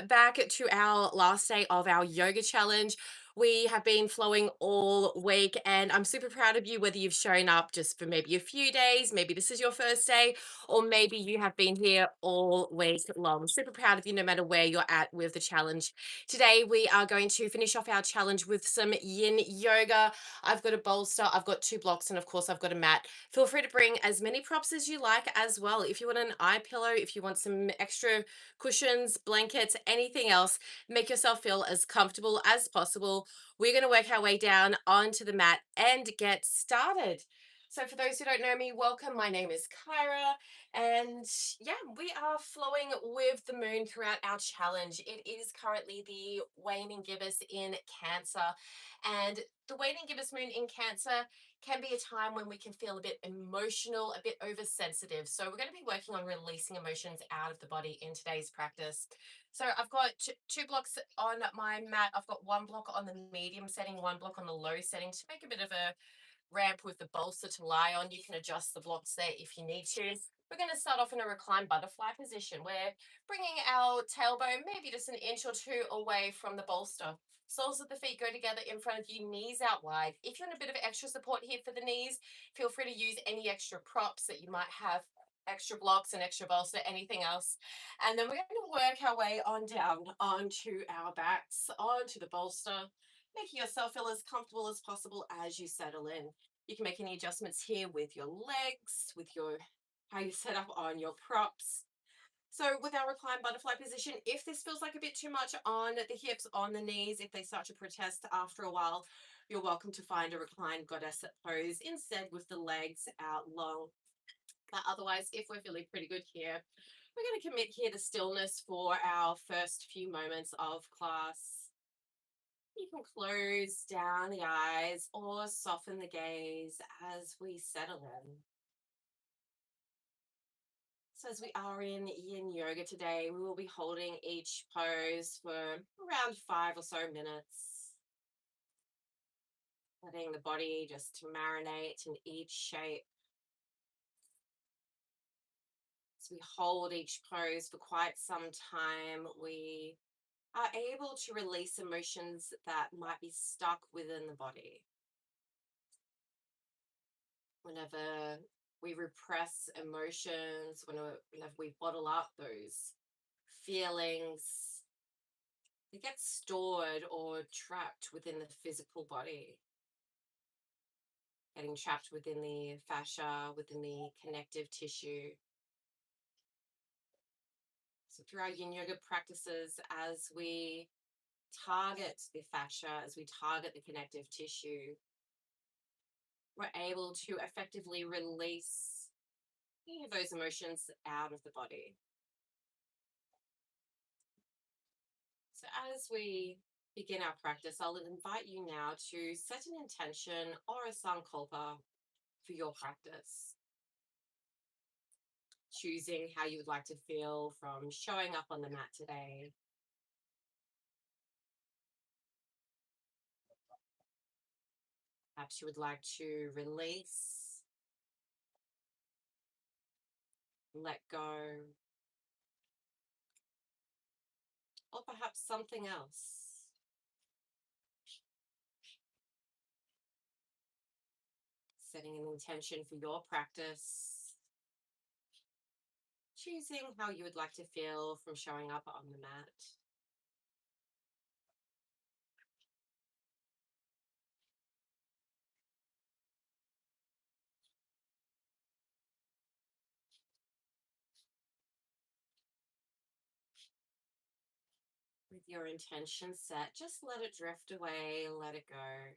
Back to our last day of our yoga challenge. We have been flowing all week, and I'm super proud of you. Whether you've shown up just for maybe a few days, maybe this is your first day, or maybe you have been here all week long. Super proud of you, no matter where you're at with the challenge. Today, we are going to finish off our challenge with some yin yoga. I've got a bolster, I've got two blocks, and of course, I've got a mat. Feel free to bring as many props as you like as well. If you want an eye pillow, if you want some extra cushions, blankets, anything else. Make yourself feel as comfortable as possible. We're going to work our way down onto the mat and get started. So, for those who don't know me, welcome. My name is Kyra, and yeah, we are flowing with the moon throughout our challenge. It is currently the waning gibbous in Cancer, and the waning gibbous moon in Cancer can be a time when we can feel a bit emotional, a bit oversensitive. So, we're going to be working on releasing emotions out of the body in today's practice. So, I've got two blocks on my mat. I've got one block on the medium setting, one block on the low setting to make a bit of a ramp with the bolster to lie on. You can adjust the blocks there if you need to. We're going to start off in a reclined butterfly position. We're bringing our tailbone maybe just an inch or two away from the bolster. Soles of the feet go together in front of you, knees out wide. If you want a bit of extra support here for the knees, feel free to use any extra props that you might have, extra blocks and extra bolster, anything else. And then we're going to work our way on down onto our backs, onto the bolster, making yourself feel as comfortable as possible as you settle in. You can make any adjustments here with your legs, with your how you set up on your props. So with our reclined butterfly position, if this feels like a bit too much on the hips, on the knees, if they start to protest after a while, you're welcome to find a reclined goddess pose instead with the legs out long. But otherwise, if we're feeling pretty good here, we're going to commit here to stillness for our first few moments of class. You can close down the eyes or soften the gaze as we settle in. So, as we are in yin yoga today, we will be holding each pose for around 5 or so minutes, letting the body just to marinate in each shape. As we hold each pose for quite some time, we are able to release emotions that might be stuck within the body. Whenever we repress emotions, whenever we bottle up those feelings, they get stored or trapped within the physical body, getting trapped within the fascia, within the connective tissue. So, through our yin yoga practices, as we target the fascia, as we target the connective tissue, we're able to effectively release any of those emotions out of the body. So, as we begin our practice, I'll invite you now to set an intention or a sankalpa for your practice, choosing how you would like to feel from showing up on the mat today. Perhaps you would like to release, let go, or perhaps something else. Setting an intention for your practice, choosing how you would like to feel from showing up on the mat. With your intention set, just let it drift away, let it go.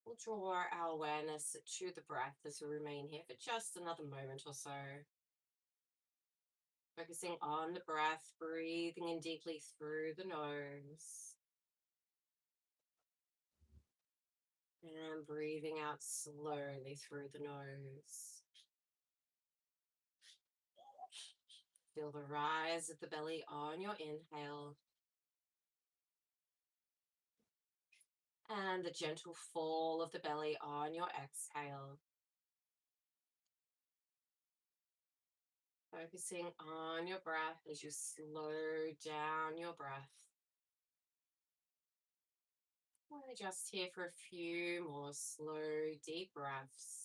We'll draw our awareness to the breath as we remain here for just another moment or so. Focusing on the breath, breathing in deeply through the nose and breathing out slowly through the nose. Feel the rise of the belly on your inhale and the gentle fall of the belly on your exhale. Focusing on your breath as you slow down your breath. We're just here for a few more slow, deep breaths.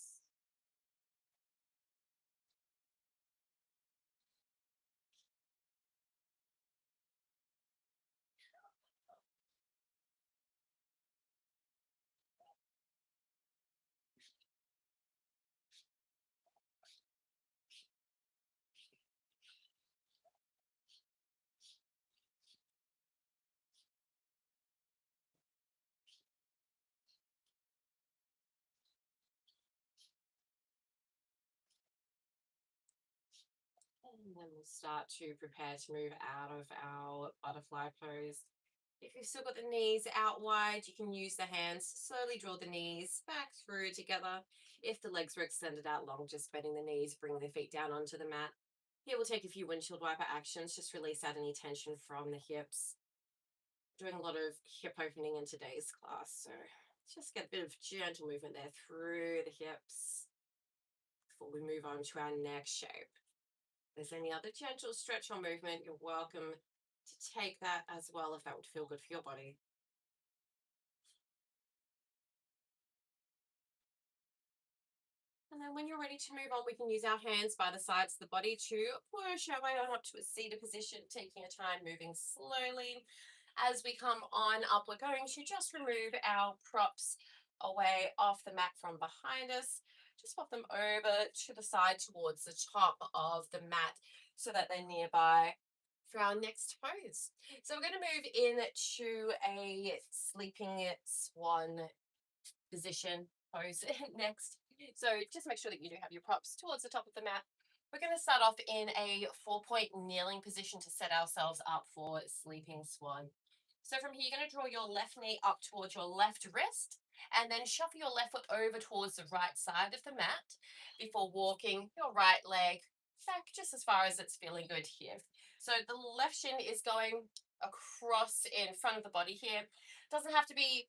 And then we'll start to prepare to move out of our butterfly pose. If you've still got the knees out wide, you can use the hands to slowly draw the knees back through together. If the legs were extended out long, just bending the knees, bring the feet down onto the mat. Here we'll take a few windshield wiper actions, just release out any tension from the hips. Doing a lot of hip opening in today's class, so just get a bit of gentle movement there through the hips before we move on to our next shape. If there's any other gentle stretch or movement, you're welcome to take that as well if that would feel good for your body. And then when you're ready to move on, we can use our hands by the sides of the body to push our way on up to a seated position, taking a time, moving slowly. As we come on up, we're going to just remove our props away off the mat from behind us. Just pop them over to the side towards the top of the mat so that they're nearby for our next pose. So we're going to move into a sleeping swan position pose next. So just make sure that you do have your props towards the top of the mat. We're going to start off in a 4-point kneeling position to set ourselves up for sleeping swan. So from here, you're going to draw your left knee up towards your left wrist and then shuffle your left foot over towards the right side of the mat before walking your right leg back just as far as it's feeling good here. So the left shin is going across in front of the body here. Doesn't have to be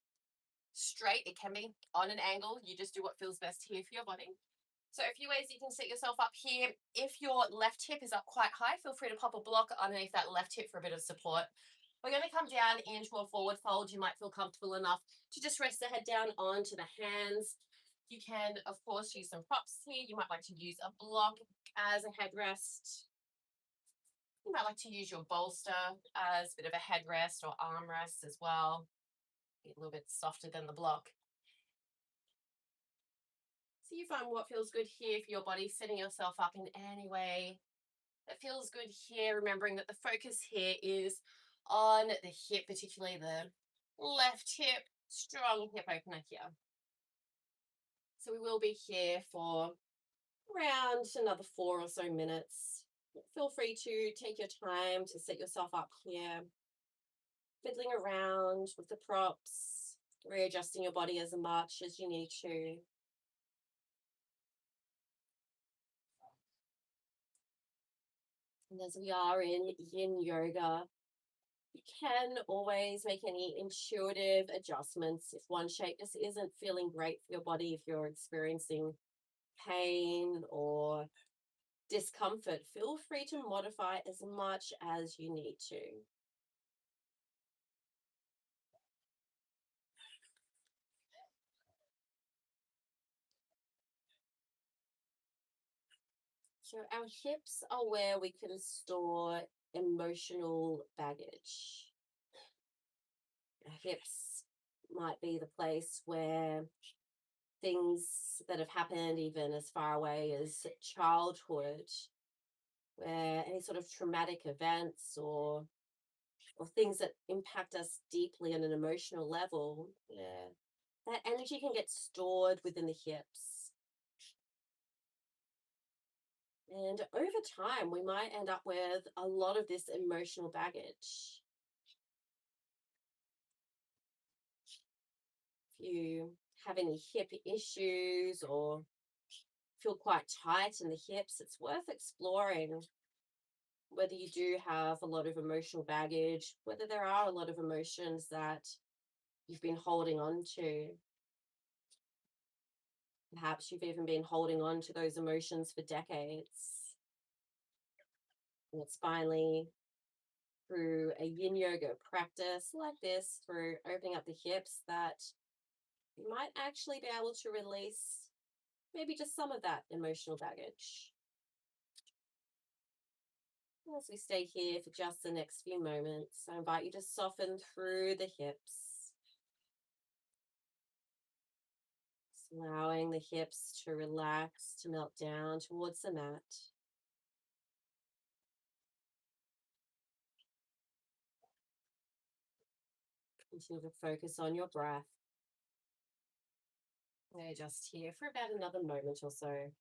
straight, it can be on an angle. You just do what feels best here for your body. So a few ways you can set yourself up here. If your left hip is up quite high, feel free to pop a block underneath that left hip for a bit of support. We're going to come down into a forward fold. You might feel comfortable enough to just rest the head down onto the hands. You can, of course, use some props here. You might like to use a block as a headrest. You might like to use your bolster as a bit of a headrest or armrest as well. Be a little bit softer than the block. So you find what feels good here for your body, setting yourself up in any way that feels good here, remembering that the focus here is on the hip, particularly the left hip, strong hip opener here. So we will be here for around another 4 or so minutes. Feel free to take your time to set yourself up here, fiddling around with the props, readjusting your body as much as you need to. And as we are in yin yoga, you can always make any intuitive adjustments if one shape just isn't feeling great for your body, if you're experiencing pain or discomfort, feel free to modify as much as you need to. So our hips are where we can store emotional baggage. Our hips might be the place where things that have happened even as far away as childhood, where any sort of traumatic events or things that impact us deeply on an emotional level, yeah, that energy can get stored within the hips. And over time, we might end up with a lot of this emotional baggage. If you have any hip issues or feel quite tight in the hips, it's worth exploring whether you do have a lot of emotional baggage, whether there are a lot of emotions that you've been holding on to. Perhaps you've even been holding on to those emotions for decades. And it's finally through a yin yoga practice like this, through opening up the hips, that you might actually be able to release maybe just some of that emotional baggage. As we stay here for just the next few moments, I invite you to soften through the hips, allowing the hips to relax, to melt down towards the mat. Continue to focus on your breath. We're just here for about another moment or so.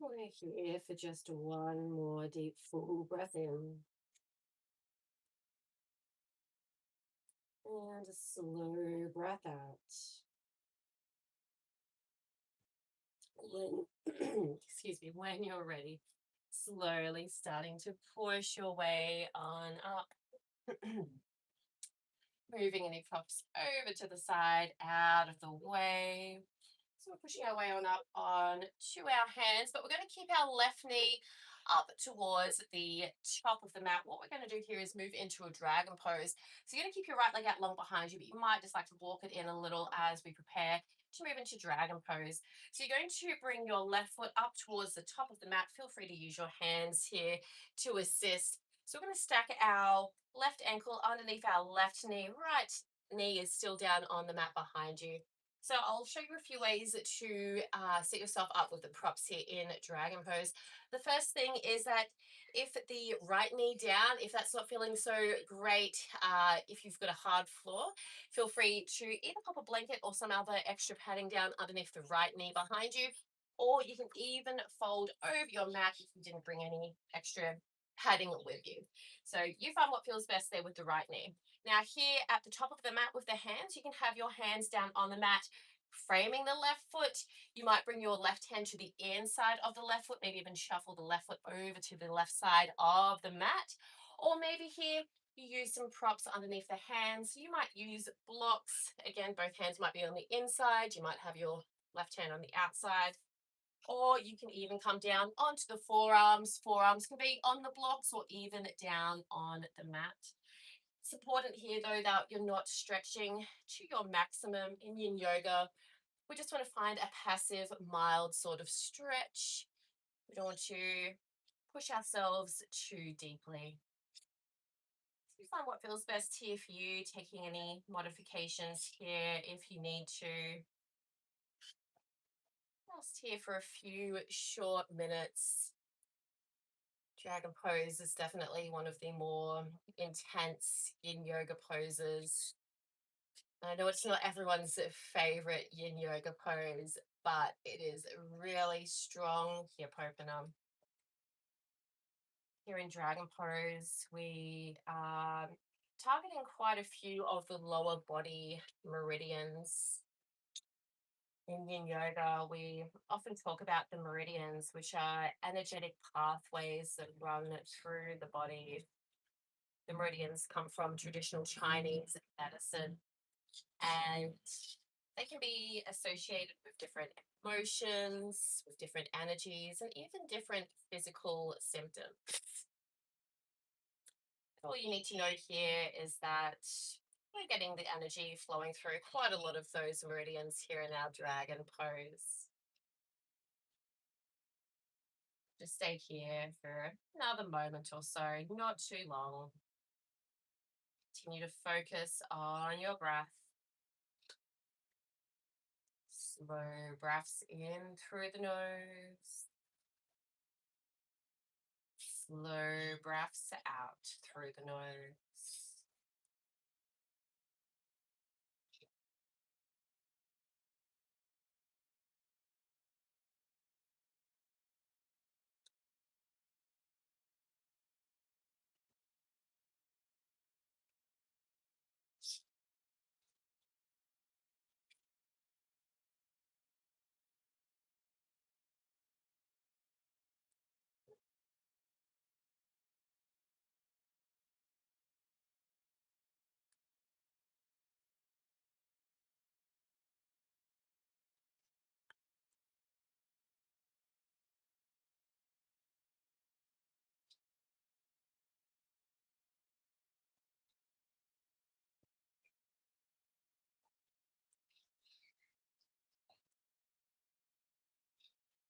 We're here for just one more deep, full breath in. And a slow breath out. When, excuse me, when you're ready, slowly starting to push your way on up. Moving any props over to the side, out of the way. So we're pushing our way on up on to our hands, but we're going to keep our left knee up towards the top of the mat. What we're going to do here is move into a dragon pose. So you're going to keep your right leg out long behind you, but you might just like to walk it in a little as we prepare to move into dragon pose. So you're going to bring your left foot up towards the top of the mat. Feel free to use your hands here to assist. So we're going to stack our left ankle underneath our left knee. Right knee is still down on the mat behind you. So I'll show you a few ways to set yourself up with the props here in dragon pose. The first thing is that if the right knee down, if that's not feeling so great, if you've got a hard floor, feel free to either pop a blanket or some other extra padding down underneath the right knee behind you, or you can even fold over your mat if you didn't bring any extra padding with you. So you find what feels best there with the right knee. Now here at the top of the mat with the hands, you can have your hands down on the mat, framing the left foot. You might bring your left hand to the inside of the left foot, maybe even shuffle the left foot over to the left side of the mat. Or maybe here you use some props underneath the hands. You might use blocks. Again, both hands might be on the inside. You might have your left hand on the outside. Or you can even come down onto the forearms. Forearms can be on the blocks or even down on the mat. It's important here, though, that you're not stretching to your maximum in yin yoga. We just want to find a passive, mild sort of stretch. We don't want to push ourselves too deeply. So you find what feels best here for you, taking any modifications here if you need to. Just here for a few short minutes. Dragon pose is definitely one of the more intense yin yoga poses. I know it's not everyone's favorite yin yoga pose, but it is a really strong hip opener. Here in dragon pose, we are targeting quite a few of the lower body meridians. In yin yoga, we often talk about the meridians, which are energetic pathways that run through the body. The meridians come from traditional Chinese medicine, and they can be associated with different emotions, with different energies, and even different physical symptoms. All you need to know here is that we're getting the energy flowing through quite a lot of those meridians here in our dragon pose. Just stay here for another moment or so, not too long. Continue to focus on your breath. Slow breaths in through the nose. Slow breaths out through the nose.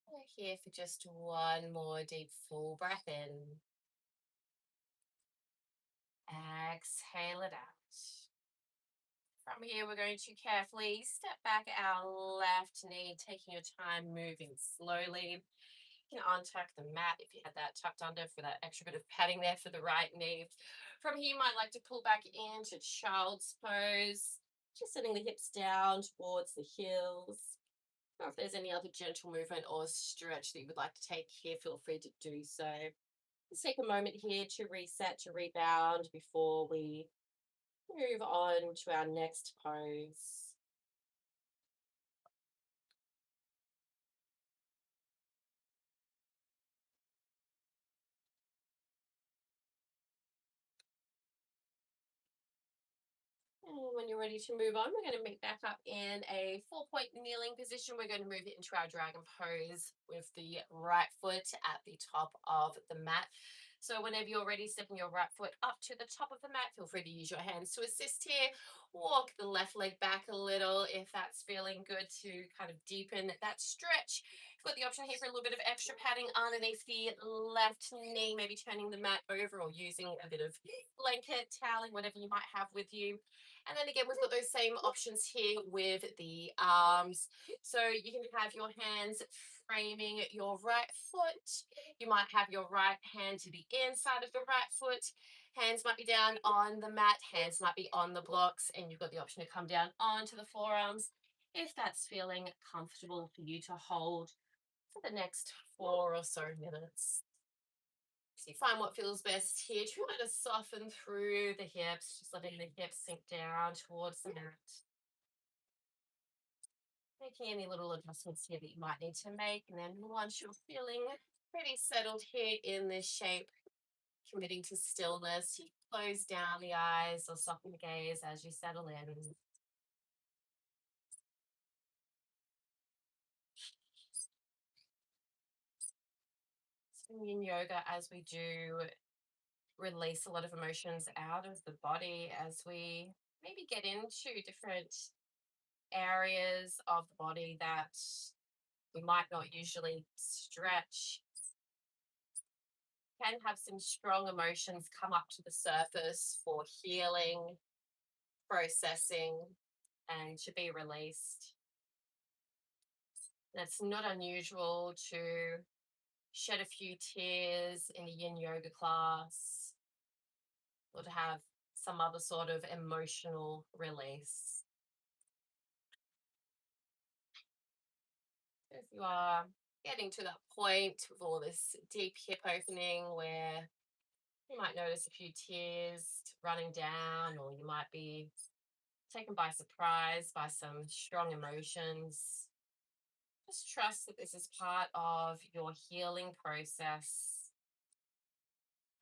We're here for just one more deep full breath in. Exhale it out. From here, we're going to carefully step back our left knee, taking your time, moving slowly. You can untuck the mat if you had that tucked under for that extra bit of padding there for the right knee. From here, you might like to pull back into child's pose, just setting the hips down towards the heels. Or if there's any other gentle movement or stretch that you would like to take here, feel free to do so. Let's take a moment here to reset, to rebound before we move on to our next pose. And when you're ready to move on, we're going to meet back up in a 4-point kneeling position. We're going to move it into our dragon pose with the right foot at the top of the mat. So whenever you're ready, stepping your right foot up to the top of the mat, feel free to use your hands to assist here. Walk the left leg back a little if that's feeling good to kind of deepen that stretch. You've got the option here for a little bit of extra padding underneath the left knee, maybe turning the mat over or using a bit of blanket, toweling, whatever you might have with you. And then again, we've got those same options here with the arms. So you can have your hands framing your right foot. You might have your right hand to the inside of the right foot. Hands might be down on the mat, hands might be on the blocks, and you've got the option to come down onto the forearms if that's feeling comfortable for you to hold for the next 4 or so minutes. So you find what feels best here. Try to soften through the hips, just letting the hips sink down towards the mat. Making any little adjustments here that you might need to make. And then once you're feeling pretty settled here in this shape, committing to stillness, you close down the eyes or soften the gaze as you settle in. So in yoga, as we do release a lot of emotions out of the body, as we maybe get into different areas of the body that we might not usually stretch, can have some strong emotions come up to the surface for healing, processing, and to be released. And it's not unusual to shed a few tears in a yin yoga class or to have some other sort of emotional release. If you are getting to that point with all this deep hip opening where you might notice a few tears running down, or you might be taken by surprise by some strong emotions, just trust that this is part of your healing process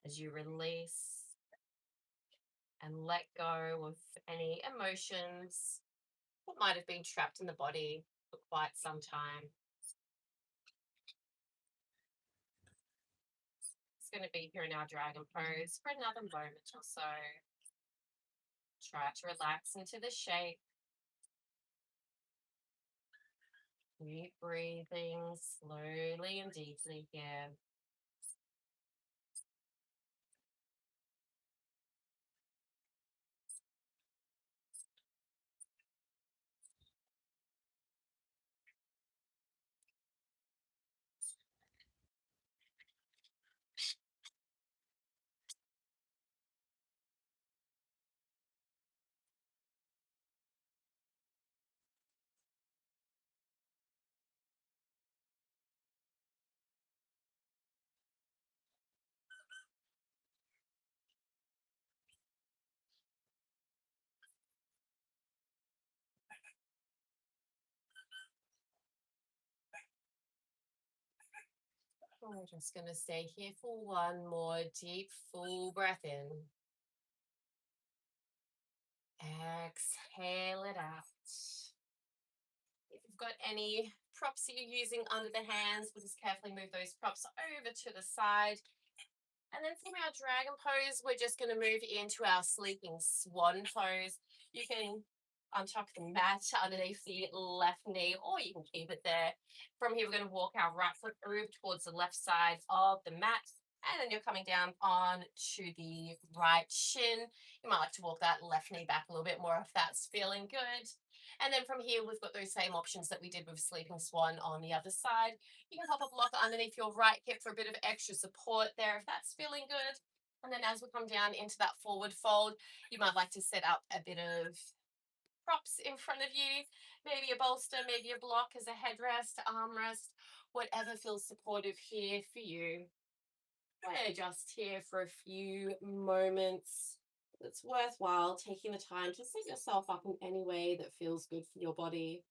as you release and let go of any emotions that might have been trapped in the body for quite some time. It's going to be here in our dragon pose for another moment or so. Try to relax into the shape. Keep breathing slowly and deeply here. We're just going to stay here for one more deep, full breath in. Exhale it out. If you've got any props that you're using under the hands, we'll just carefully move those props over to the side. And then from our dragon pose, we're just going to move into our sleeping swan pose. You can untuck the mat underneath the left knee, or you can keep it there. From here, we're going to walk our right foot over towards the left side of the mat. And then you're coming down on to the right shin. You might like to walk that left knee back a little bit more if that's feeling good. And then from here, we've got those same options that we did with Sleeping Swan on the other side. You can pop a block underneath your right hip for a bit of extra support there if that's feeling good. And then as we come down into that forward fold, you might like to set up a bit of props in front of you, maybe a bolster, maybe a block as a headrest, armrest, whatever feels supportive here for you. We're just here for a few moments. It's worthwhile taking the time to set yourself up in any way that feels good for your body,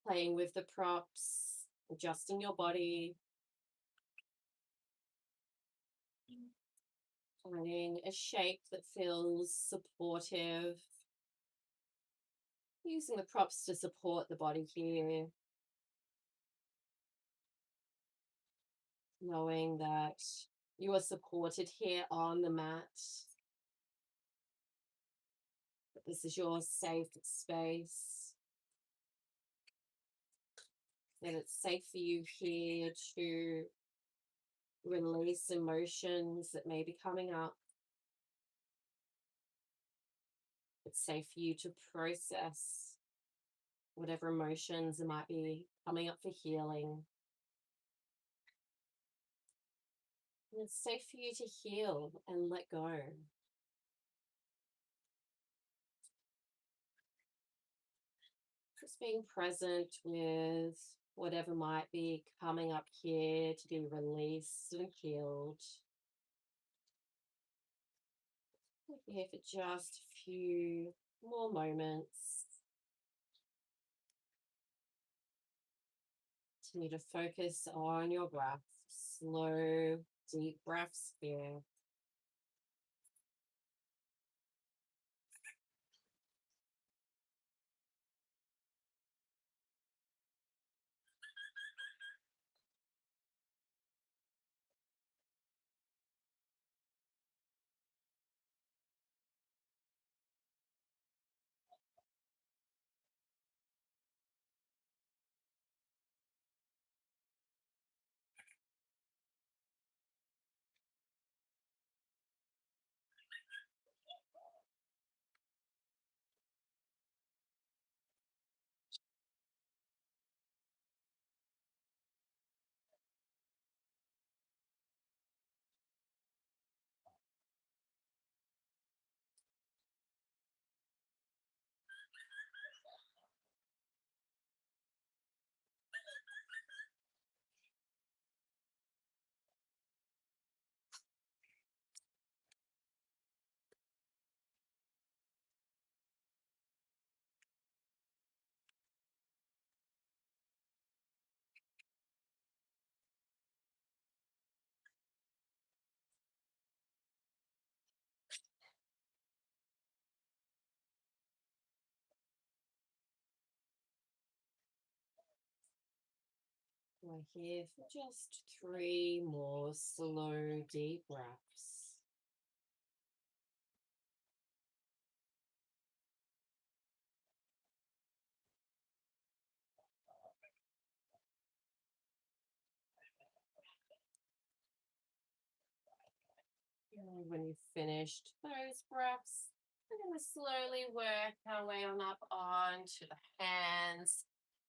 playing with the props, adjusting your body, finding a shape that feels supportive, using the props to support the body here, knowing that you are supported here on the mat, that this is your safe space, that it's safe for you here to release emotions that may be coming up. It's safe for you to process whatever emotions might be coming up for healing. And it's safe for you to heal and let go. Just being present with whatever might be coming up here to be released and healed. We're here for just a few more moments. Continue to focus on your breath. Slow, deep breaths here. We're here for just 3 more slow, deep breaths. And when you've finished those breaths, we're going to slowly work our way on up onto the hands.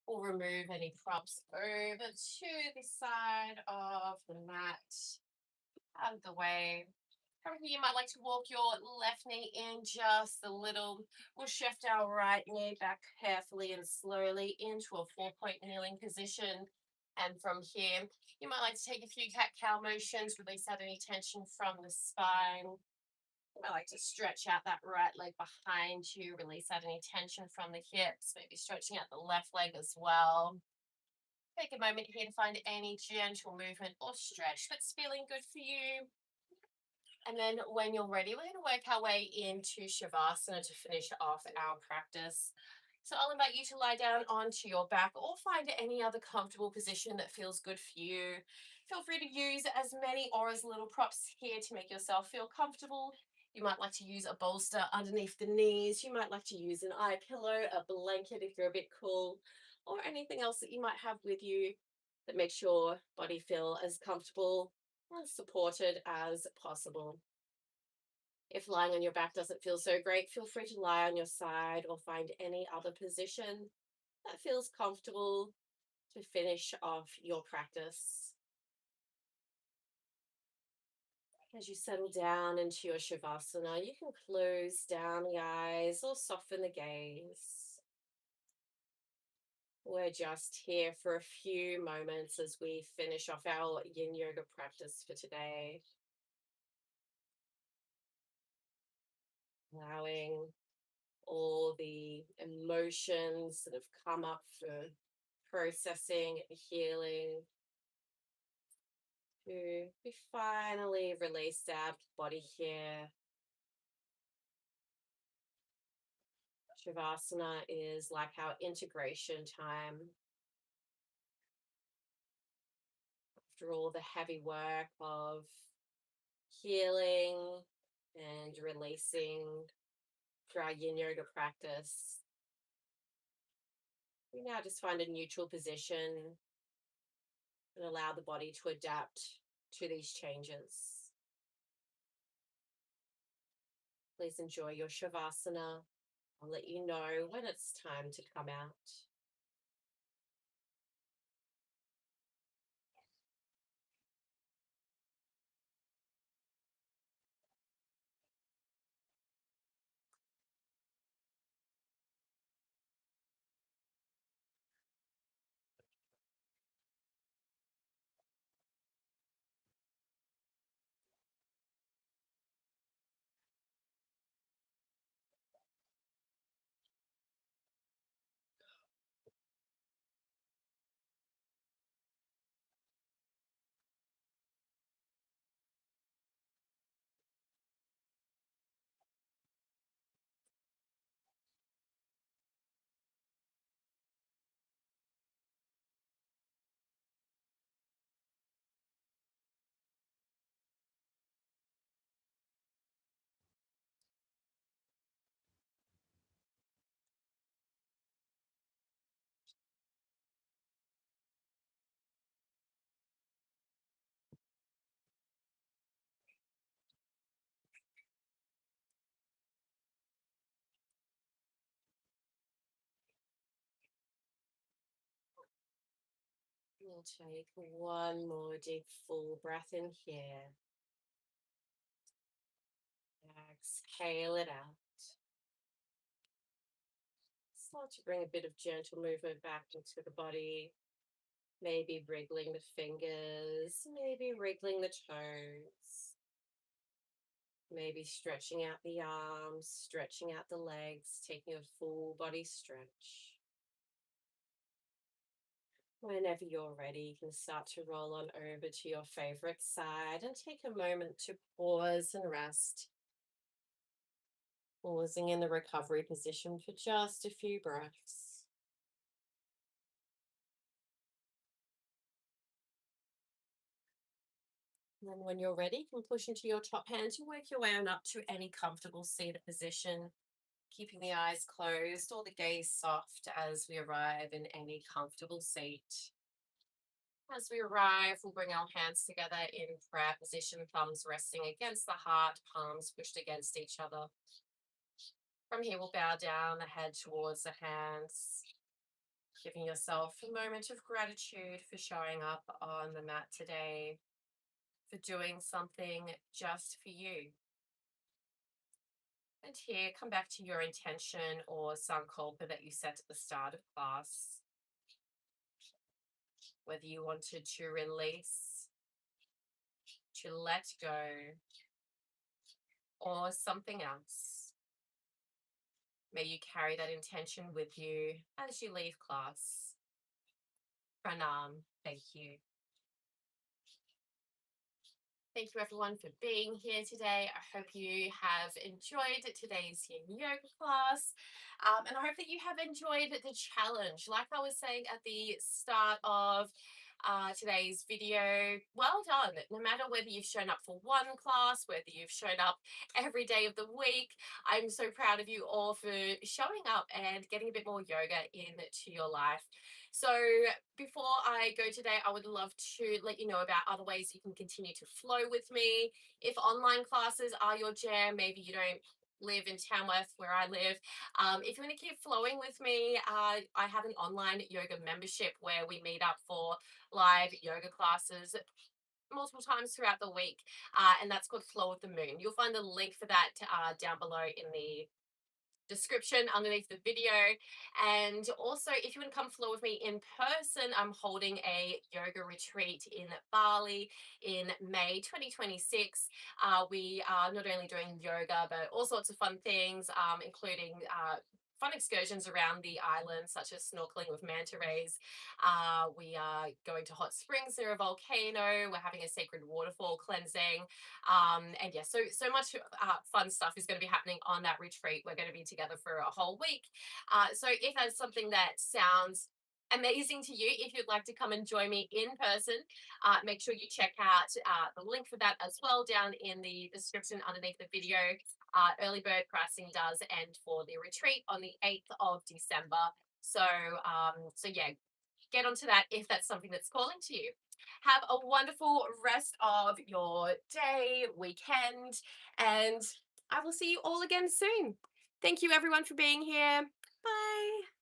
We'll remove any props over to the side of the mat, out of the way. From here, you might like to walk your left knee in just a little. We'll shift our right knee back carefully and slowly into a 4-point kneeling position. And from here, you might like to take a few cat-cow motions, release out any tension from the spine. You might like to stretch out that right leg behind you, release out any tension from the hips, maybe stretching out the left leg as well. Take a moment here to find any gentle movement or stretch that's feeling good for you. And then when you're ready, we're going to work our way into Shavasana to finish off our practice. So I'll invite you to lie down onto your back or find any other comfortable position that feels good for you. Feel free to use as many or as little props here to make yourself feel comfortable. You might like to use a bolster underneath the knees. You might like to use an eye pillow, a blanket if you're a bit cool, or anything else that you might have with you that makes your body feel as comfortable and supported as possible. If lying on your back doesn't feel so great, feel free to lie on your side or find any other position that feels comfortable to finish off your practice. As you settle down into your Shavasana, you can close down the eyes or soften the gaze. We're just here for a few moments as we finish off our yin yoga practice for today. Allowing all the emotions that have come up for processing and healing to be finally released out of the body here. Shavasana is like our integration time after all the heavy work of healing and releasing through our yin yoga practice. We now just find a neutral position and allow the body to adapt to these changes. Please enjoy your Shavasana. I'll let you know when it's time to come out. We'll take one more deep, full breath in here. Exhale it out. Start to bring a bit of gentle movement back into the body. Maybe wriggling the fingers, maybe wriggling the toes. Maybe stretching out the arms, stretching out the legs, taking a full body stretch. Whenever you're ready, you can start to roll on over to your favorite side and take a moment to pause and rest. Pausing in the recovery position for just a few breaths. And then when you're ready, you can push into your top hands and work your way on up to any comfortable seated position, keeping the eyes closed or the gaze soft as we arrive in any comfortable seat. As we arrive, we'll bring our hands together in prayer position, thumbs resting against the heart, palms pushed against each other. From here, we'll bow down the head towards the hands, giving yourself a moment of gratitude for showing up on the mat today, for doing something just for you. And here, come back to your intention or sankalpa that you set at the start of class. Whether you wanted to release, to let go, or something else. May you carry that intention with you as you leave class. Pranam. Thank you. Thank you everyone for being here today. I hope you have enjoyed today's yin yoga class. And I hope that you have enjoyed the challenge. Like I was saying at the start of today's video, well done. No matter whether you've shown up for one class, whether you've shown up every day of the week, I'm so proud of you all for showing up and getting a bit more yoga into your life. So before I go today, I would love to let you know about other ways you can continue to flow with me. If online classes are your jam, maybe you don't live in Tamworth where I live. If you want to keep flowing with me, I have an online yoga membership where we meet up for live yoga classes multiple times throughout the week, and that's called Flow of the Moon. You'll find the link for that down below in the description underneath the video. And also, if you want to come flow with me in person, I'm holding a yoga retreat in Bali in May 2026. We are not only doing yoga, but all sorts of fun things, including fun excursions around the island, such as snorkeling with manta rays. We are going to hot springs near a volcano. We're having a sacred waterfall cleansing. And yeah, so much fun stuff is going to be happening on that retreat. We're going to be together for a whole week. So if that's something that sounds amazing to you, if you'd like to come and join me in person, make sure you check out the link for that as well down in the description underneath the video. Early bird pricing does end for the retreat on the 8th of December. So yeah, get onto that if that's something that's calling to you. Have a wonderful rest of your day, weekend, and I will see you all again soon. Thank you, everyone, for being here. Bye.